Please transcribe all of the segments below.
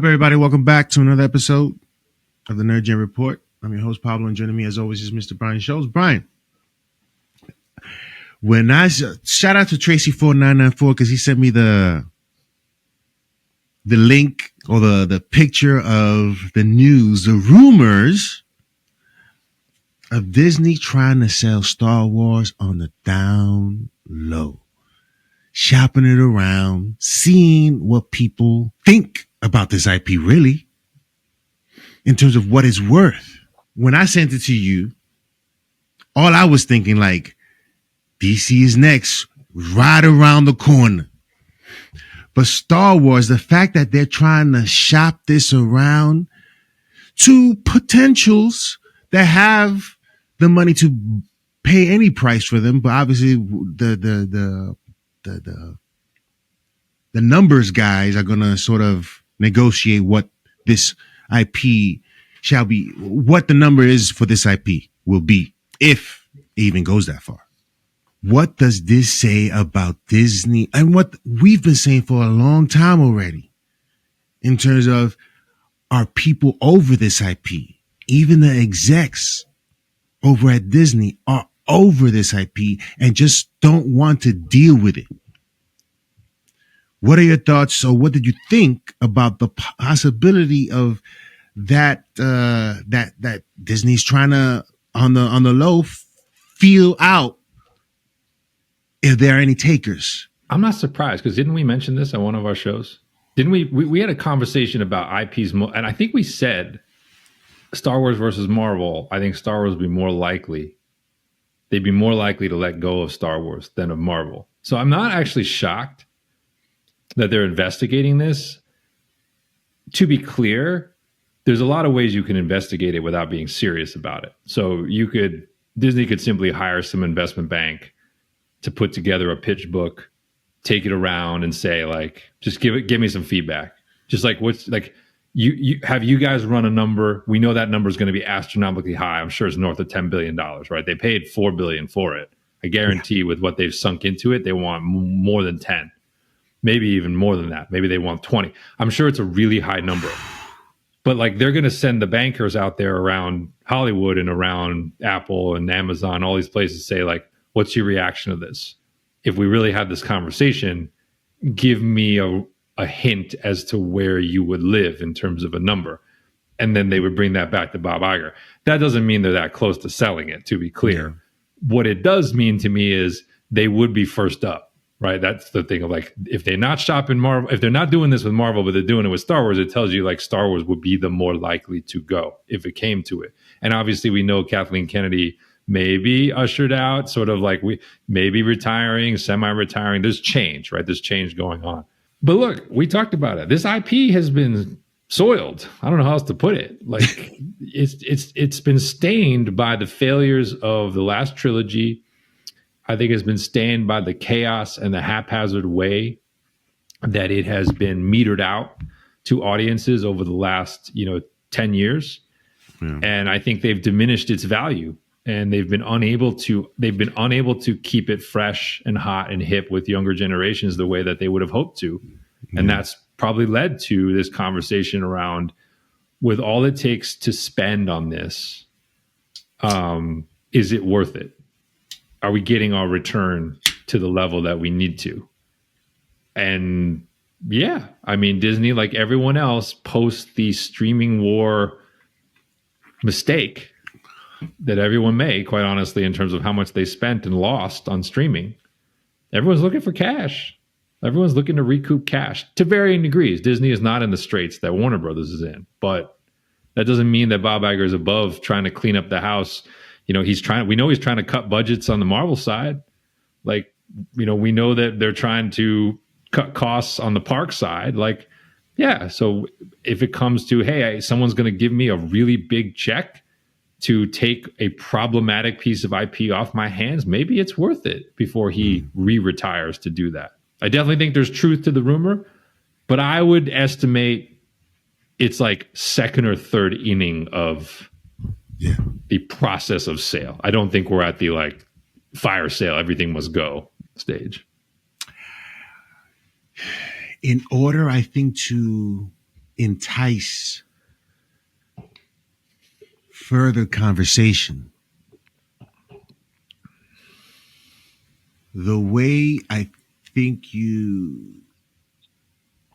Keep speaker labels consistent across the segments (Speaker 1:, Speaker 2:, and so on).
Speaker 1: Everybody, welcome back to another episode of the NerdJay Report. I'm your host, Pablo, and joining me as always is Mr. Brian Scholes. Brian, when I shout out to Tracy4994 because he sent me the link or the picture of the news, the rumors of Disney trying to sell Star Wars on the down low, shopping it around, seeing what people think about this IP, really, in terms of what it's worth. When I sent it to you, all I was thinking, like, DC is next, right around the corner. But Star Wars, the fact that they're trying to shop this around to potentials that have the money to pay any price for them, but obviously the numbers guys are going to sort of negotiate what this IP shall be, what the number is for this IP will be, if it even goes that far. What does this say about Disney and what we've been saying for a long time already in terms of are people over this IP? Even the execs over at Disney are over this IP and just don't want to deal with it. What are your thoughts? So what did you think about the possibility of that that Disney's trying to on the low feel out if there are any takers?
Speaker 2: I'm not surprised because didn't we mention this on one of our shows? Didn't we had a conversation about IPs, and I think we said Star Wars versus Marvel. I think Star Wars would be more likely. They'd be more likely to let go of Star Wars than of Marvel. So I'm not actually shocked that they're investigating this. To be clear, there's a lot of ways you can investigate it without being serious about it. So Disney could simply hire some investment bank to put together a pitch book, take it around and say, like, just give me some feedback. Just like, what's like, you have you guys run a number? We know that number is going to be astronomically high. I'm sure it's north of $10 billion, right? They paid $4 billion for it. I guarantee with what they've sunk into it, they want more than 10. Maybe even more than that. Maybe they want 20. I'm sure it's a really high number. But like they're going to send the bankers out there around Hollywood and around Apple and Amazon, all these places, say like, what's your reaction to this? If we really had this conversation, give me a hint as to where you would live in terms of a number. And then they would bring that back to Bob Iger. That doesn't mean they're that close to selling it, to be clear. Yeah. What it does mean to me is they would be first up. Right, that's the thing of like if they're not shopping Marvel, if they're not doing this with Marvel, but they're doing it with Star Wars, it tells you like Star Wars would be the more likely to go if it came to it. And obviously, we know Kathleen Kennedy may be ushered out, sort of like we maybe retiring, semi-retiring. There's change, right? There's change going on. But look, we talked about it. This IP has been soiled. I don't know how else to put it. Like it's been stained by the failures of the last trilogy. I think it's been stained by the chaos and the haphazard way that it has been metered out to audiences over the last, 10 years. Yeah. And I think they've diminished its value and they've been unable to keep it fresh and hot and hip with younger generations the way that they would have hoped to. Yeah. And that's probably led to this conversation around, with all it takes to spend on this, is it worth it? Are we getting our return to the level that we need to? And yeah, I mean, Disney, like everyone else, post the streaming war mistake that everyone made, quite honestly, in terms of how much they spent and lost on streaming. Everyone's looking for cash. Everyone's looking to recoup cash to varying degrees. Disney is not in the straits that Warner Brothers is in, but that doesn't mean that Bob Iger is above trying to clean up the house. We know he's trying to cut budgets on the Marvel side. Like, we know that they're trying to cut costs on the park side. Like, yeah. So if it comes to, hey, someone's going to give me a really big check to take a problematic piece of IP off my hands, maybe it's worth it before he re-retires to do that. I definitely think there's truth to the rumor, but I would estimate it's like second or third inning of the process of sale. I don't think we're at the like fire sale, everything must go stage.
Speaker 1: In order, I think, to entice further conversation, the way I think you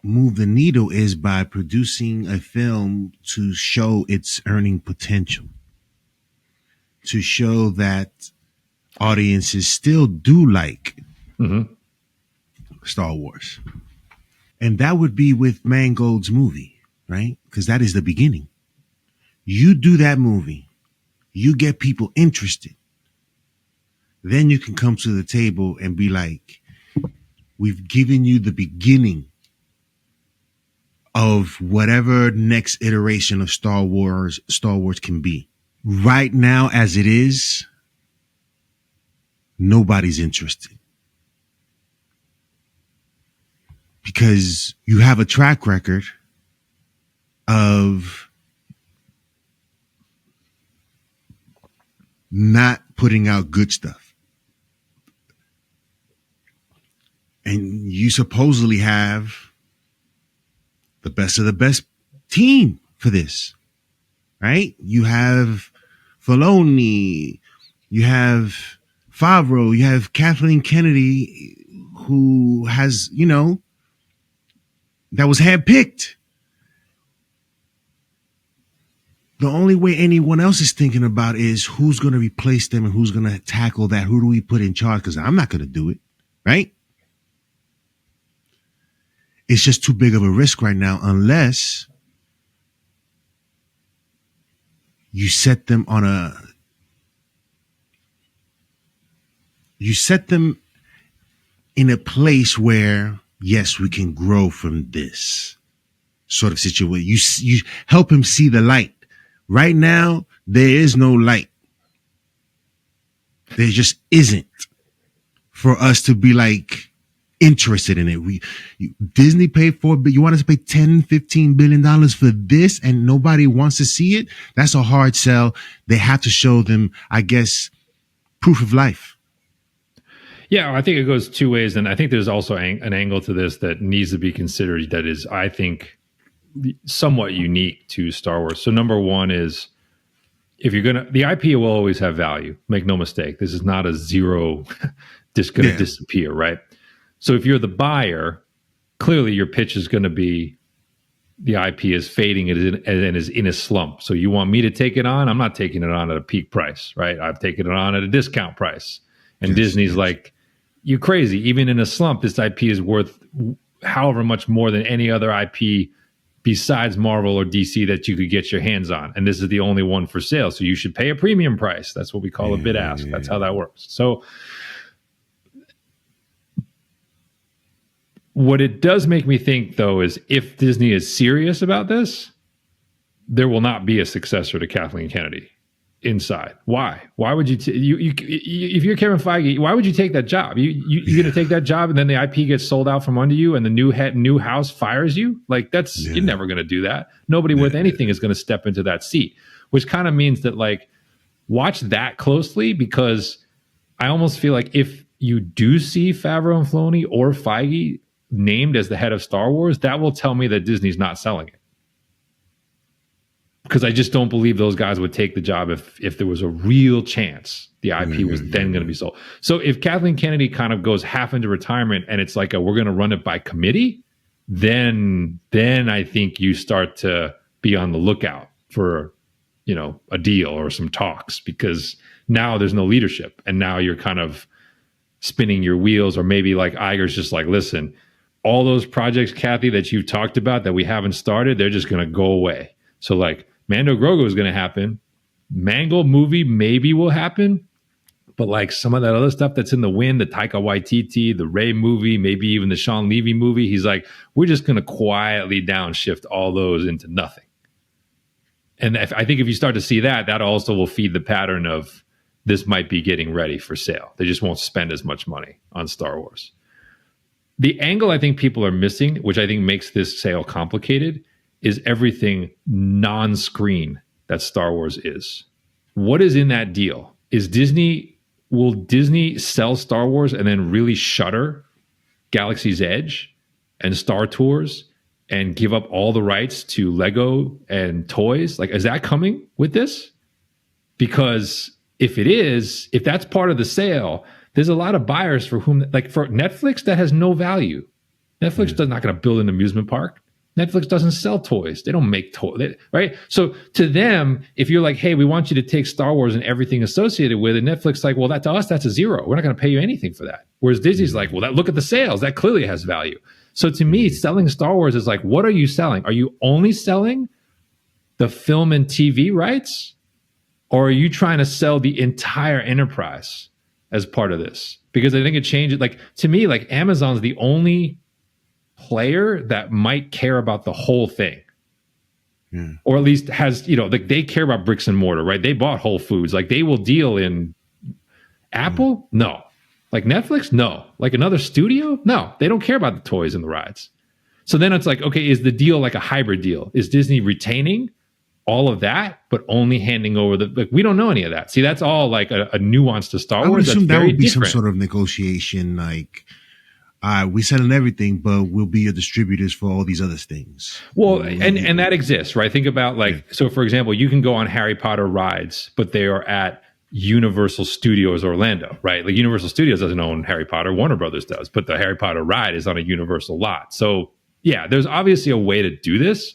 Speaker 1: move the needle is by producing a film to show its earning potential, to show that audiences still do like Star Wars. And that would be with Mangold's movie, right? Because that is the beginning. You do that movie, you get people interested. Then you can come to the table and be like, we've given you the beginning of whatever next iteration of Star Wars can be. Right now, as it is, nobody's interested. Because you have a track record of not putting out good stuff. And you supposedly have the best of the best team for this, right? You have Filoni, you have Favreau, you have Kathleen Kennedy, who has, that was handpicked. The only way anyone else is thinking about is who's going to replace them and who's going to tackle that. Who do we put in charge? Because I'm not going to do it, right? It's just too big of a risk right now unless you set them in a place where, yes, we can grow from this sort of situation. You help him see the light. Right now, there is no light. There just isn't for us to be like interested in it. Disney paid for it, but you want us to pay $10-15 billion for this and nobody wants to see it? That's a hard sell. They have to show them, I guess, proof of life.
Speaker 2: Yeah, I think it goes two ways. And I think there's also an angle to this that needs to be considered that is, I think, somewhat unique to Star Wars. So number one is, if you're going to, the IP will always have value. Make no mistake. This is not a zero, just going to disappear, right? So if you're the buyer, clearly your pitch is going to be the IP is fading and is in a slump. So you want me to take it on? I'm not taking it on at a peak price, right? I've taken it on at a discount price. And Disney's like, you crazy. Even in a slump, this IP is worth however much more than any other IP besides Marvel or DC that you could get your hands on. And this is the only one for sale. So you should pay a premium price. That's what we call a bid ask. That's how that works. So what it does make me think, though, is if Disney is serious about this, there will not be a successor to Kathleen Kennedy inside. Why? Why would you, if you're Kevin Feige, why would you take that job? You're going to take that job and then the IP gets sold out from under you and the new house fires you? Like, you're never going to do that. Nobody worth anything is going to step into that seat, which kind of means that, like, watch that closely, because I almost feel like if you do see Favreau and Filoni or Feige named as the head of Star Wars, that will tell me that Disney's not selling it. Because I just don't believe those guys would take the job if there was a real chance the IP was then going to be sold. So if Kathleen Kennedy kind of goes half into retirement and it's like we're going to run it by committee, then I think you start to be on the lookout for, a deal or some talks, because now there's no leadership and now you're kind of spinning your wheels. Or maybe like Iger's just like, listen, all those projects, Kathy, that you've talked about that we haven't started, they're just going to go away. So like Mando Grogu is going to happen. Mangold movie maybe will happen. But like some of that other stuff that's in the wind, the Taika Waititi, the Rey movie, maybe even the Sean Levy movie, he's like, we're just going to quietly downshift all those into nothing. And I think if you start to see that, that also will feed the pattern of this might be getting ready for sale. They just won't spend as much money on Star Wars. The angle I think people are missing, which I think makes this sale complicated, is everything non-screen that Star Wars is. What is in that deal? Will Disney sell Star Wars and then really shutter Galaxy's Edge and Star Tours and give up all the rights to Lego and toys? Like, is that coming with this? Because if it is, if that's part of the sale, there's a lot of buyers for whom, like for Netflix, that has no value. Netflix is not going to build an amusement park. Netflix doesn't sell toys. They don't make toys, right? So to them, if you're like, hey, we want you to take Star Wars and everything associated with it, Netflix like, well, that to us, that's a zero. We're not going to pay you anything for that. Whereas Disney's like, well, look at the sales. That clearly has value. So to me, selling Star Wars is like, what are you selling? Are you only selling the film and TV rights? Or are you trying to sell the entire enterprise as part of this? Because I think it changes. Like, to me, like Amazon's the only player that might care about the whole thing. Or at least has, like they care about bricks and mortar, right? They bought Whole Foods. Like they will deal in Apple? No. Like Netflix? No. Like another studio? No. They don't care about the toys and the rides. So then it's like, okay, is the deal like a hybrid deal? Is Disney retaining all of that, but only handing over like we don't know any of that. See, that's all like a nuance to Star Wars.
Speaker 1: I would assume
Speaker 2: that's
Speaker 1: that would be
Speaker 2: different.
Speaker 1: some sort of negotiation, like, we selling everything, but we'll be your distributors for all these other things.
Speaker 2: Well, and that exists, right? Think about like, so for example, you can go on Harry Potter rides, but they are at Universal Studios Orlando, right? Like Universal Studios doesn't own Harry Potter, Warner Brothers does, but the Harry Potter ride is on a Universal lot. So yeah, there's obviously a way to do this,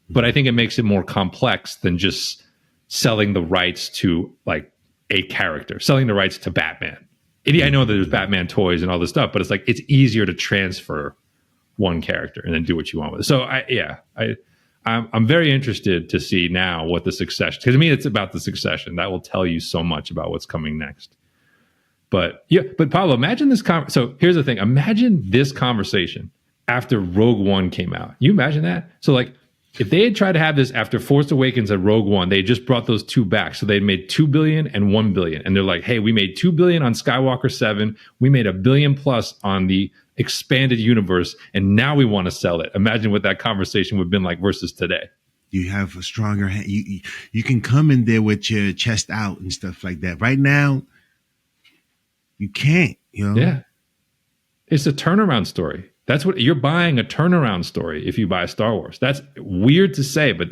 Speaker 2: but I think it makes it more complex than just selling the rights to like a character, selling the rights to Batman. I know that there's Batman toys and all this stuff, but it's like it's easier to transfer one character and then do what you want with it. So I'm very interested to see now what the succession. Because to me, it's about the succession that will tell you so much about what's coming next. But Pablo, imagine this. So here's the thing: imagine this conversation after Rogue One came out. You imagine that? So like, if they had tried to have this after Force Awakens and Rogue One, they just brought those two back. So they made $2 billion and $1 billion. And they're like, hey, we made $2 billion on Skywalker 7. We made $1 billion plus on the expanded universe. And now we want to sell it. Imagine what that conversation would have been like versus today.
Speaker 1: You have a stronger hand. You can come in there with your chest out and stuff like that. Right now, you can't,
Speaker 2: Yeah. It's a turnaround story. That's what you're buying, a turnaround story if you buy Star Wars. That's weird to say, but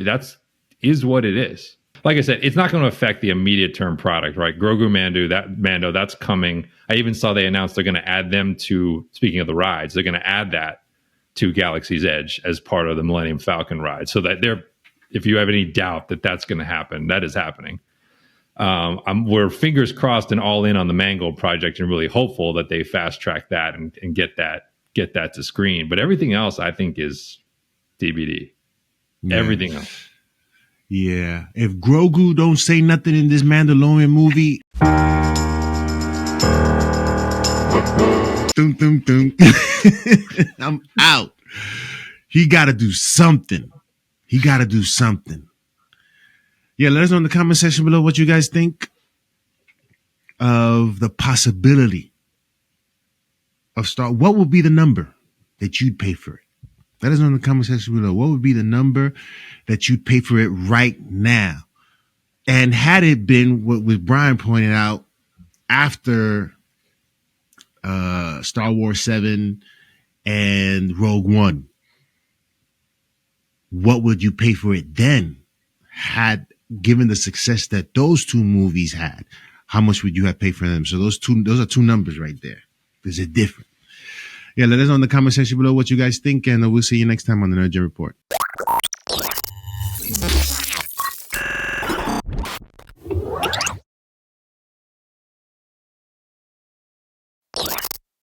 Speaker 2: is what it is. Like I said, it's not going to affect the immediate term product, right? Grogu Mando, that's coming. I even saw they announced they're going to add them to, speaking of the rides, they're going to add that to Galaxy's Edge as part of the Millennium Falcon ride. So that if you have any doubt that that's going to happen, that is happening. We're fingers crossed and all in on the Mangold project and really hopeful that they fast track that and get that to screen. But everything else I think is DVD. Yeah. Everything else.
Speaker 1: Yeah. If Grogu don't say nothing in this Mandalorian movie, I'm out. He got to do something. Yeah, let us know in the comment section below what you guys think of the possibility of what would be the number that you'd pay for it? Let us know in the comment section below. What would be the number that you'd pay for it right now? And had it been what Brian pointed out after Star Wars 7 and Rogue One, what would you pay for it then? Given the success that those two movies had, how much would you have paid for them? So those are two numbers right there. There's a difference. Yeah, let us know in the comment section below what you guys think, and we'll see you next time on the NerdJay Report.